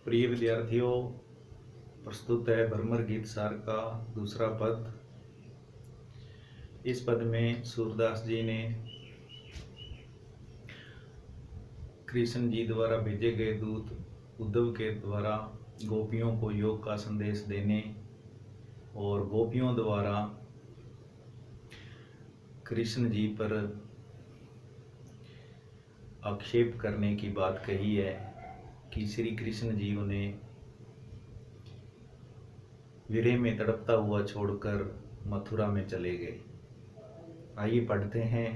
प्रिय विद्यार्थियों, प्रस्तुत है भ्रमर गीत सार का दूसरा पद। इस पद में सूरदास जी ने कृष्ण जी द्वारा भेजे गए दूत उद्धव के द्वारा गोपियों को योग का संदेश देने और गोपियों द्वारा कृष्ण जी पर आक्षेप करने की बात कही है कि श्री कृष्ण जी उन्हें विरह में तड़पता हुआ छोड़कर मथुरा में चले गए। आइए पढ़ते हैं।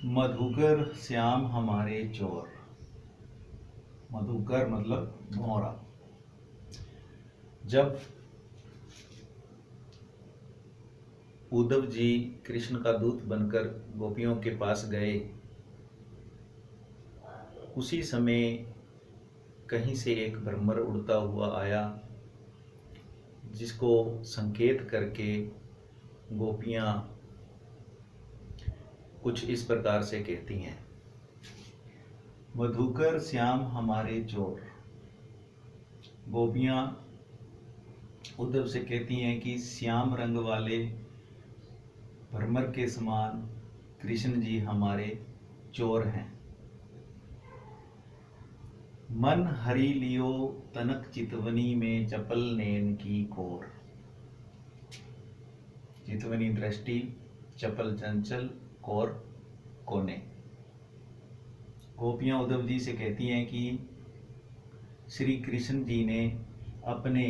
मधुकर श्याम हमारे चोर। मधुकर मतलब भौरा। जब उद्धव जी कृष्ण का दूत बनकर गोपियों के पास गए, उसी समय कहीं से एक भ्रमर उड़ता हुआ आया, जिसको संकेत करके गोपियां कुछ इस प्रकार से कहती हैं। मधुकर श्याम हमारे चोर। गोपियां उद्धव से कहती हैं कि श्याम रंग वाले भ्रमर के समान कृष्ण जी हमारे चोर हैं। मन हरि लियो तनक चितवनी में चपल नैन की कोर। चितवनी दृष्टि, चपल चंचल, कोर कोने। गोपियां उद्धव जी से कहती हैं कि श्री कृष्ण जी ने अपने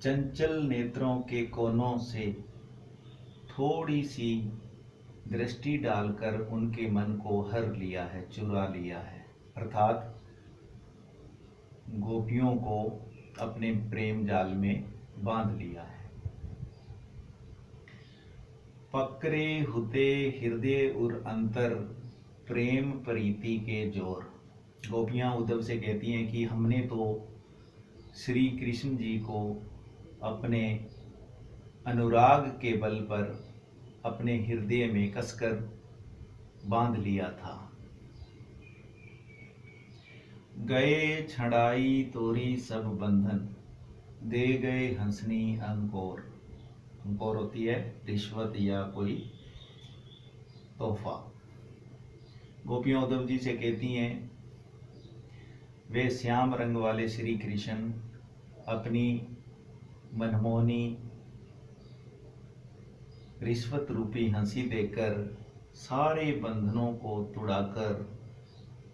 चंचल नेत्रों के कोनों से थोड़ी सी दृष्टि डालकर उनके मन को हर लिया है, चुरा लिया है, अर्थात गोपियों को अपने प्रेम जाल में बांध लिया है। पकड़े हुते हृदय उर अंतर प्रेम प्रीति के जोर। गोपियां उद्धव से कहती हैं कि हमने तो श्री कृष्ण जी को अपने अनुराग के बल पर अपने हृदय में कसकर बांध लिया था। गए छड़ाई तोरी सब बंधन, दे गए हंसनी अंकोर। अंकोर होती है रिश्वत या कोई तोहफा। गोपियां उद्धव जी से कहती हैं, वे श्याम रंग वाले श्री कृष्ण अपनी मनमोहनी रिश्वत रूपी हंसी देकर सारे बंधनों को तुड़ाकर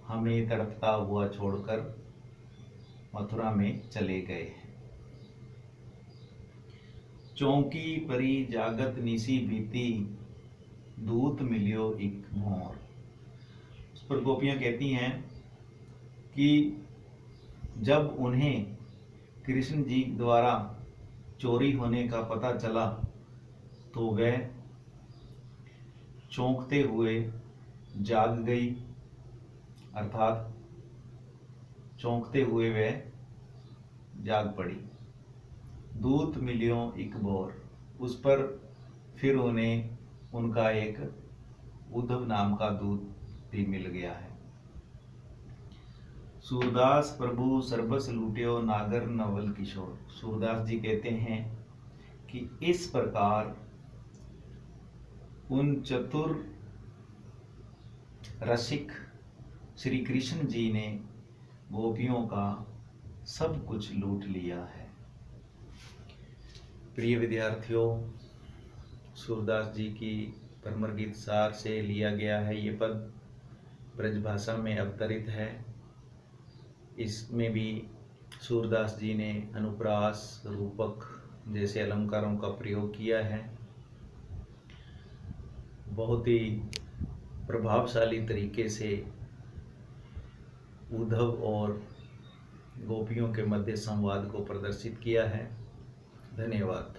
हमें तड़पता हुआ छोड़कर मथुरा में चले गए। चौंकी परी जागत निसी बीती, दूत मिलियो एक भौर। उस पर गोपियां कहती हैं कि जब उन्हें कृष्ण जी द्वारा चोरी होने का पता चला तो वह चौंकते हुए जाग गई, अर्थात चौंकते हुए वह जाग पड़ी। दूत मिलियो एक बोर। उस पर फिर उन्हें उनका एक उद्धव नाम का दूत भी मिल गया है। सूरदास प्रभु सर्बस लूटियो नागर नवल किशोर। सूरदास जी कहते हैं कि इस प्रकार उन चतुर रसिक श्री कृष्ण जी ने गोपियों का सब कुछ लूट लिया है। प्रिय विद्यार्थियों, सूरदास जी की भ्रमर गीत सार से लिया गया है। ये पद ब्रजभाषा में अवतरित है। इसमें भी सूरदास जी ने अनुप्रास, रूपक जैसे अलंकारों का प्रयोग किया है। बहुत ही प्रभावशाली तरीके से उद्धव और गोपियों के मध्य संवाद को प्रदर्शित किया है। धन्यवाद।